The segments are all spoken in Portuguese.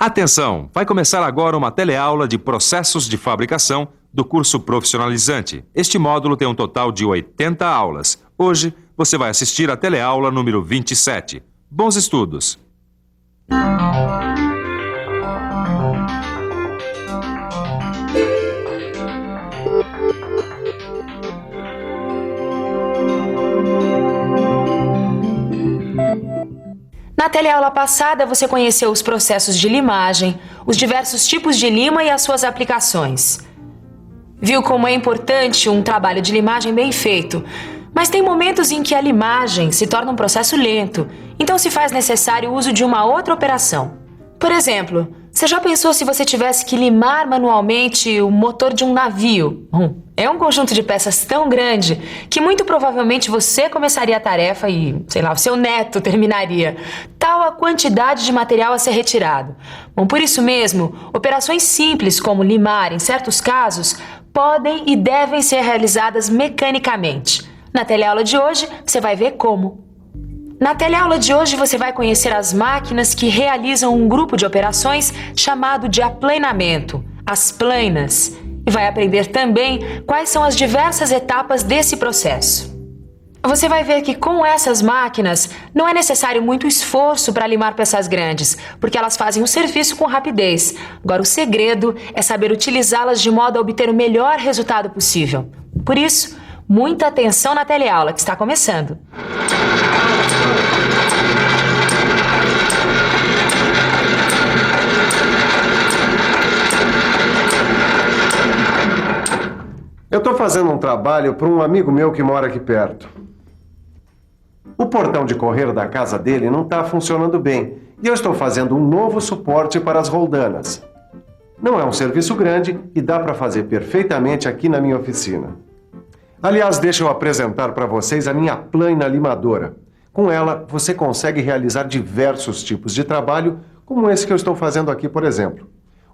Atenção! Vai começar agora uma teleaula de processos de fabricação do curso profissionalizante. Este módulo tem um total de 80 aulas. Hoje, você vai assistir a teleaula número 27. Bons estudos! Na teleaula passada, você conheceu os processos de limagem, os diversos tipos de lima e as suas aplicações. Viu como é importante um trabalho de limagem bem feito, mas tem momentos em que a limagem se torna um processo lento, então se faz necessário o uso de uma outra operação. Por exemplo, você já pensou se você tivesse que limar manualmente o motor de um navio? É um conjunto de peças tão grande que muito provavelmente você começaria a tarefa e, o seu neto terminaria. Tal a quantidade de material a ser retirado. Por isso mesmo, operações simples como limar, em certos casos, podem e devem ser realizadas mecanicamente. Na teleaula de hoje, você vai ver como. Na teleaula de hoje, você vai conhecer as máquinas que realizam um grupo de operações chamado de aplanamento, as planas, e vai aprender também quais são as diversas etapas desse processo. Você vai ver que com essas máquinas não é necessário muito esforço para limar peças grandes, porque elas fazem o serviço com rapidez. Agora, o segredo é saber utilizá-las de modo a obter o melhor resultado possível. Por isso, muita atenção na teleaula que está começando. Eu estou fazendo um trabalho para um amigo meu que mora aqui perto. O portão de correr da casa dele não está funcionando bem e eu estou fazendo um novo suporte para as roldanas. Não é um serviço grande e dá para fazer perfeitamente aqui na minha oficina. Aliás, deixa eu apresentar para vocês a minha plana limadora. Com ela, você consegue realizar diversos tipos de trabalho, como esse que eu estou fazendo aqui, por exemplo.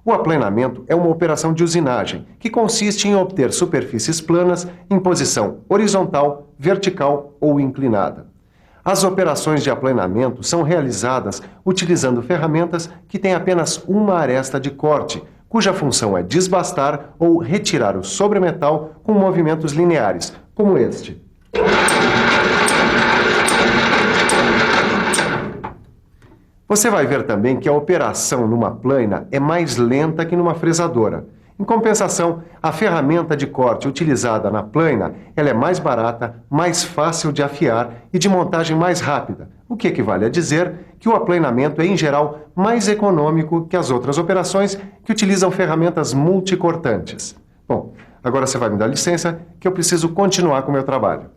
O aplanamento é uma operação de usinagem, que consiste em obter superfícies planas em posição horizontal, vertical ou inclinada. As operações de aplanamento são realizadas utilizando ferramentas que têm apenas uma aresta de corte, cuja função é desbastar ou retirar o sobremetal com movimentos lineares, como este. Você vai ver também que a operação numa plana é mais lenta que numa fresadora. Em compensação, a ferramenta de corte utilizada na plana, ela é mais barata, mais fácil de afiar e de montagem mais rápida, o que equivale a dizer que o aplanamento é, em geral, mais econômico que as outras operações que utilizam ferramentas multicortantes. Bom, agora você vai me dar licença que eu preciso continuar com o meu trabalho.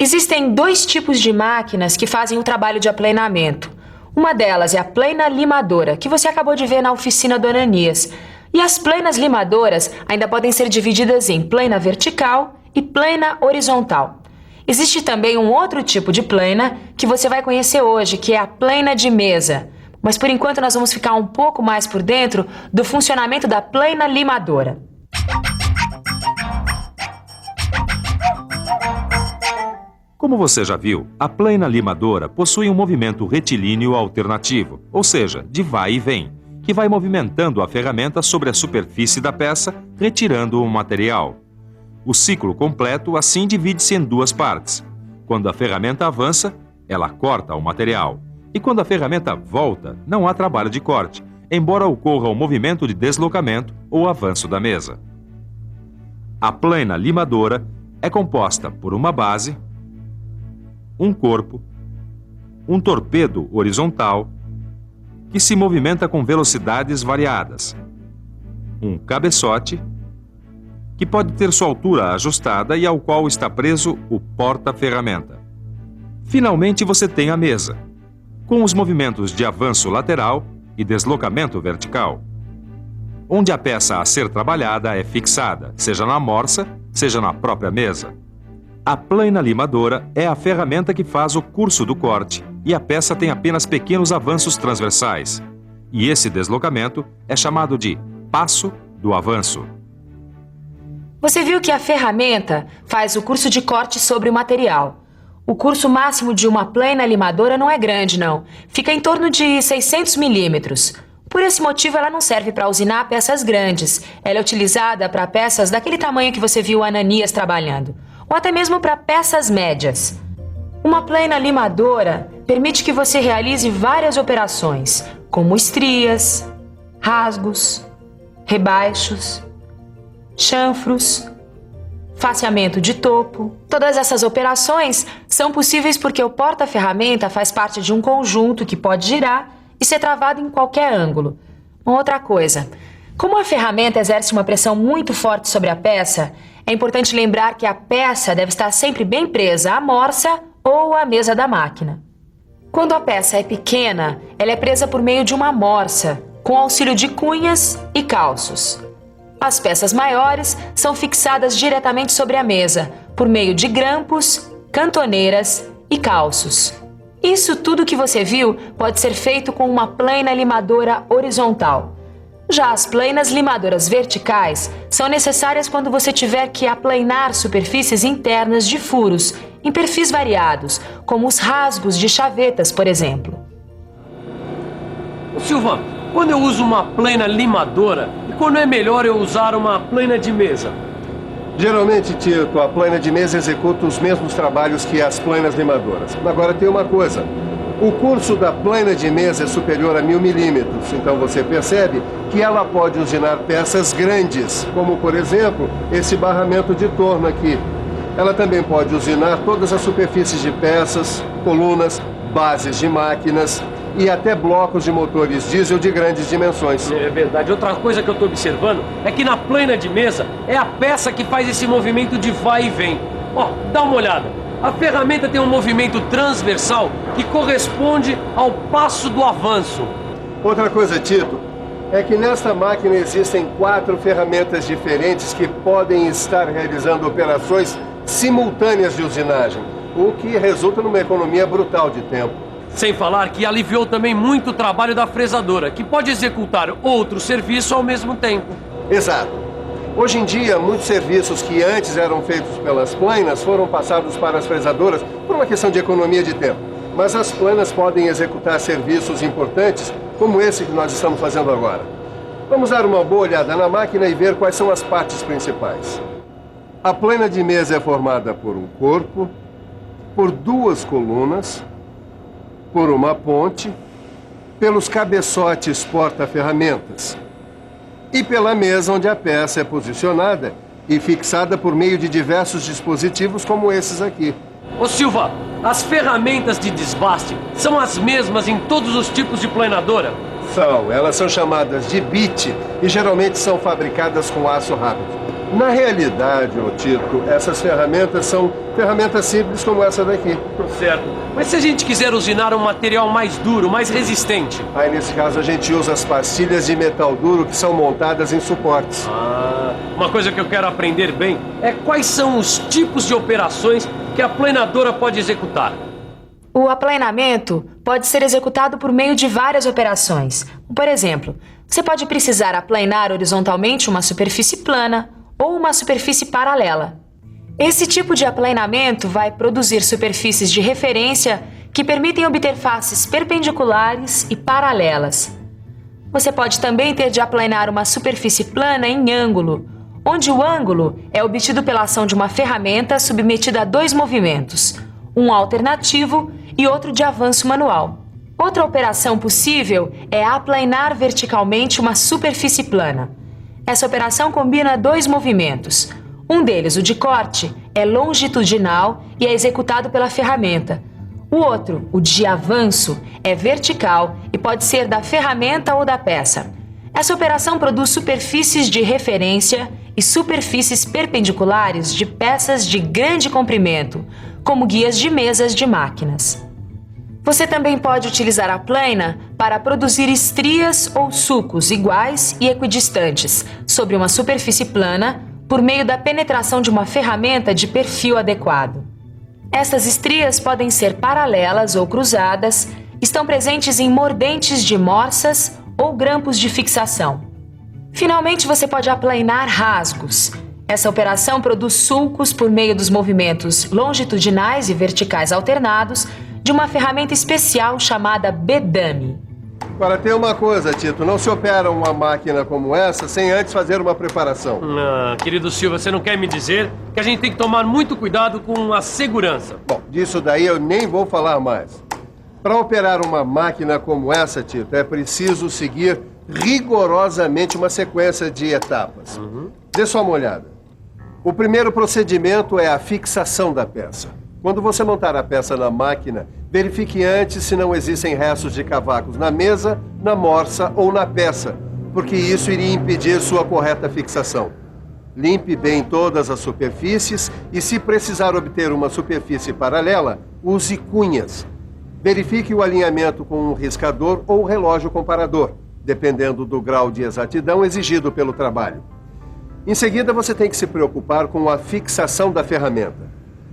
Existem dois tipos de máquinas que fazem o trabalho de aplanamento. Uma delas é a plana limadora, que você acabou de ver na oficina do Ananias. E as planas limadoras ainda podem ser divididas em plana vertical e plana horizontal. Existe também um outro tipo de plana que você vai conhecer hoje, que é a plana de mesa. Mas por enquanto nós vamos ficar um pouco mais por dentro do funcionamento da plana limadora. Como você já viu, a plana limadora possui um movimento retilíneo alternativo, ou seja, de vai e vem, que vai movimentando a ferramenta sobre a superfície da peça, retirando o material. O ciclo completo assim divide-se em duas partes. Quando a ferramenta avança, ela corta o material. E quando a ferramenta volta, não há trabalho de corte, embora ocorra o movimento de deslocamento ou avanço da mesa. A plana limadora é composta por uma base, um corpo, um torpedo horizontal, que se movimenta com velocidades variadas, um cabeçote, que pode ter sua altura ajustada e ao qual está preso o porta-ferramenta. Finalmente você tem a mesa, com os movimentos de avanço lateral e deslocamento vertical, onde a peça a ser trabalhada é fixada, seja na morsa, seja na própria mesa. A plana limadora é a ferramenta que faz o curso do corte e a peça tem apenas pequenos avanços transversais. E esse deslocamento é chamado de passo do avanço. Você viu que a ferramenta faz o curso de corte sobre o material. O curso máximo de uma plana limadora não é grande, não. Fica em torno de 600 milímetros. Por esse motivo, ela não serve para usinar peças grandes. Ela é utilizada para peças daquele tamanho que você viu o Ananias trabalhando. Ou até mesmo para peças médias. Uma plana limadora permite que você realize várias operações, como estrias, rasgos, rebaixos, chanfros, faceamento de topo. Todas essas operações são possíveis porque o porta-ferramenta faz parte de um conjunto que pode girar e ser travado em qualquer ângulo. Uma outra coisa, como a ferramenta exerce uma pressão muito forte sobre a peça, é importante lembrar que a peça deve estar sempre bem presa à morsa ou à mesa da máquina. Quando a peça é pequena, ela é presa por meio de uma morsa, com auxílio de cunhas e calços. As peças maiores são fixadas diretamente sobre a mesa, por meio de grampos, cantoneiras e calços. Isso tudo que você viu pode ser feito com uma plana limadora horizontal. Já as planas limadoras verticais são necessárias quando você tiver que aplanar superfícies internas de furos, em perfis variados, como os rasgos de chavetas, por exemplo. Silva, quando eu uso uma plana limadora, e quando é melhor eu usar uma plana de mesa? Geralmente, Tito, a plana de mesa executa os mesmos trabalhos que as planas limadoras. Agora tem uma coisa. O curso da plana de mesa é superior a 1000 milímetros, então você percebe que ela pode usinar peças grandes, como, por exemplo, esse barramento de torno aqui. Ela também pode usinar todas as superfícies de peças, colunas, bases de máquinas e até blocos de motores diesel de grandes dimensões. É verdade. Outra coisa que eu estou observando é que na plana de mesa é a peça que faz esse movimento de vai e vem. Ó, dá uma olhada. A ferramenta tem um movimento transversal que corresponde ao passo do avanço. Outra coisa, Tito, é que nesta máquina existem 4 ferramentas diferentes que podem estar realizando operações simultâneas de usinagem, o que resulta numa economia brutal de tempo. Sem falar que aliviou também muito o trabalho da fresadora, que pode executar outro serviço ao mesmo tempo. Exato. Hoje em dia, muitos serviços que antes eram feitos pelas planas foram passados para as fresadoras por uma questão de economia de tempo. Mas as planas podem executar serviços importantes, como esse que nós estamos fazendo agora. Vamos dar uma boa olhada na máquina e ver quais são as partes principais. A plana de mesa é formada por um corpo, por 2 colunas, por uma ponte, pelos cabeçotes porta-ferramentas e pela mesa onde a peça é posicionada e fixada por meio de diversos dispositivos como esses aqui. Ô Silva, as ferramentas de desbaste são as mesmas em todos os tipos de planadora? Elas são chamadas de bit e geralmente são fabricadas com aço rápido. Na realidade, ô Tito, essas ferramentas são ferramentas simples como essa daqui. Certo. Mas se a gente quiser usinar um material mais duro, mais resistente? Aí, nesse caso, a gente usa as pastilhas de metal duro que são montadas em suportes. Uma coisa que eu quero aprender bem é quais são os tipos de operações que a planadora pode executar. O aplanamento pode ser executado por meio de várias operações. Por exemplo, você pode precisar aplanar horizontalmente uma superfície plana ou uma superfície paralela. Esse tipo de aplanamento vai produzir superfícies de referência que permitem obter faces perpendiculares e paralelas. Você pode também ter de aplanar uma superfície plana em ângulo, onde o ângulo é obtido pela ação de uma ferramenta submetida a 2 movimentos, um alternativo e outro de avanço manual. Outra operação possível é aplanar verticalmente uma superfície plana. Essa operação combina 2 movimentos. Um deles, o de corte, é longitudinal e é executado pela ferramenta. O outro, o de avanço, é vertical e pode ser da ferramenta ou da peça. Essa operação produz superfícies de referência e superfícies perpendiculares de peças de grande comprimento, como guias de mesas de máquinas. Você também pode utilizar a plana para produzir estrias ou sulcos iguais e equidistantes sobre uma superfície plana por meio da penetração de uma ferramenta de perfil adequado. Essas estrias podem ser paralelas ou cruzadas, estão presentes em mordentes de morsas ou grampos de fixação. Finalmente, você pode aplanar rasgos. Essa operação produz sulcos por meio dos movimentos longitudinais e verticais alternados de uma ferramenta especial chamada bedame. Agora, tem uma coisa, Tito. Não se opera uma máquina como essa sem antes fazer uma preparação. Querido Silva, você não quer me dizer que a gente tem que tomar muito cuidado com a segurança? Bom, disso daí eu nem vou falar mais. Para operar uma máquina como essa, Tito, é preciso seguir rigorosamente uma sequência de etapas. Dê só uma olhada. O primeiro procedimento é a fixação da peça. Quando você montar a peça na máquina, verifique antes se não existem restos de cavacos na mesa, na morsa ou na peça, porque isso iria impedir sua correta fixação. Limpe bem todas as superfícies e, se precisar obter uma superfície paralela, use cunhas. Verifique o alinhamento com um riscador ou relógio comparador, dependendo do grau de exatidão exigido pelo trabalho. Em seguida, você tem que se preocupar com a fixação da ferramenta.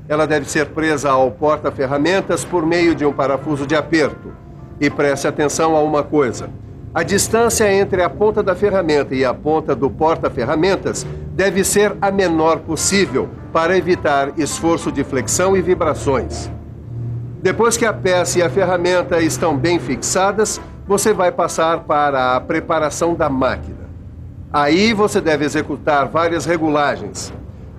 Ela deve ser presa ao porta-ferramentas por meio de um parafuso de aperto. E preste atenção a uma coisa. A distância entre a ponta da ferramenta e a ponta do porta-ferramentas deve ser a menor possível para evitar esforço de flexão e vibrações. Depois que a peça e a ferramenta estão bem fixadas, você vai passar para a preparação da máquina. Aí você deve executar várias regulagens.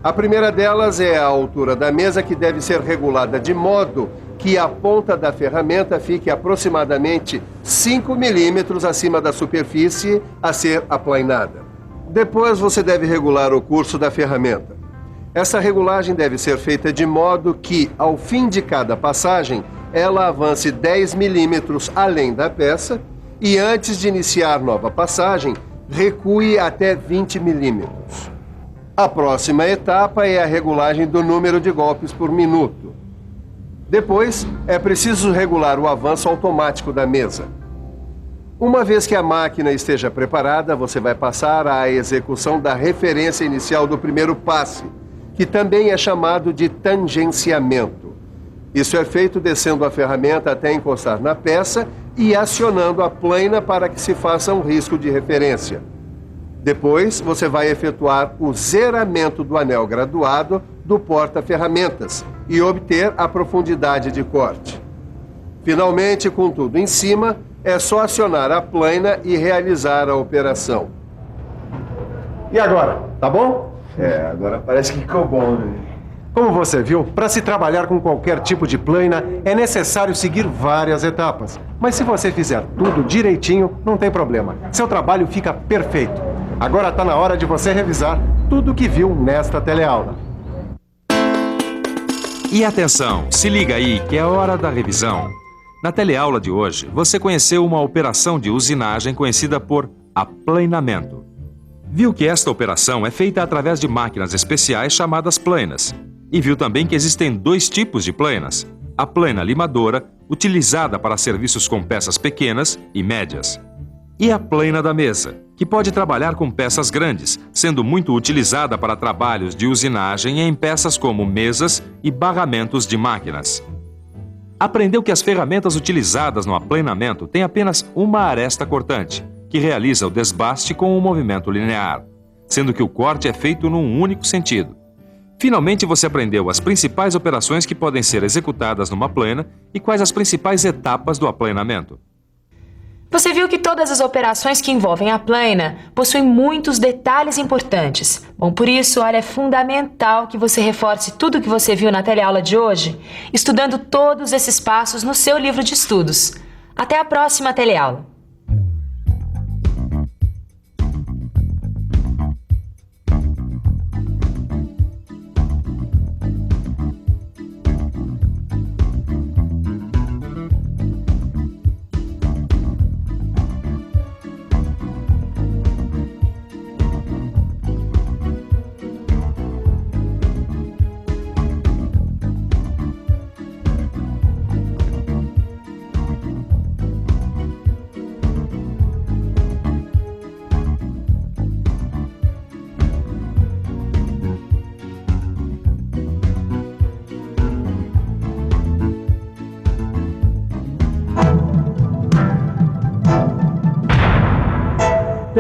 A primeira delas é a altura da mesa, que deve ser regulada de modo que a ponta da ferramenta fique aproximadamente 5 milímetros acima da superfície a ser aplainada. Depois você deve regular o curso da ferramenta. Essa regulagem deve ser feita de modo que, ao fim de cada passagem, ela avance 10 milímetros além da peça e, antes de iniciar nova passagem, recue até 20 milímetros. A próxima etapa é a regulagem do número de golpes por minuto. Depois, é preciso regular o avanço automático da mesa. Uma vez que a máquina esteja preparada, você vai passar à execução da referência inicial do primeiro passe, que também é chamado de tangenciamento. Isso é feito descendo a ferramenta até encostar na peça e acionando a plaina para que se faça um risco de referência. Depois, você vai efetuar o zeramento do anel graduado do porta-ferramentas e obter a profundidade de corte. Finalmente, com tudo em cima, é só acionar a plaina e realizar a operação. E agora, tá bom? Agora parece que ficou bom, né? Como você viu, para se trabalhar com qualquer tipo de plaina, é necessário seguir várias etapas. Mas se você fizer tudo direitinho, não tem problema. Seu trabalho fica perfeito. Agora está na hora de você revisar tudo o que viu nesta teleaula. E atenção, se liga aí que é hora da revisão. Na teleaula de hoje, você conheceu uma operação de usinagem conhecida por aplainamento. Viu que esta operação é feita através de máquinas especiais chamadas plainas. E viu também que existem dois tipos de plainas. A plaina limadora, utilizada para serviços com peças pequenas e médias. E a plaina da mesa, que pode trabalhar com peças grandes, sendo muito utilizada para trabalhos de usinagem em peças como mesas e barramentos de máquinas. Aprendeu que as ferramentas utilizadas no aplainamento têm apenas uma aresta cortante, que realiza o desbaste com um movimento linear, sendo que o corte é feito num único sentido. Finalmente, você aprendeu as principais operações que podem ser executadas numa plaina e quais as principais etapas do aplainamento. Você viu que todas as operações que envolvem a plaina possuem muitos detalhes importantes. Bom, por isso, olha, é fundamental que você reforce tudo o que você viu na teleaula de hoje, estudando todos esses passos no seu livro de estudos. Até a próxima teleaula!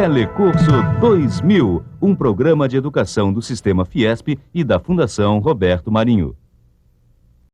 Telecurso 2000, um programa de educação do Sistema Fiesp e da Fundação Roberto Marinho.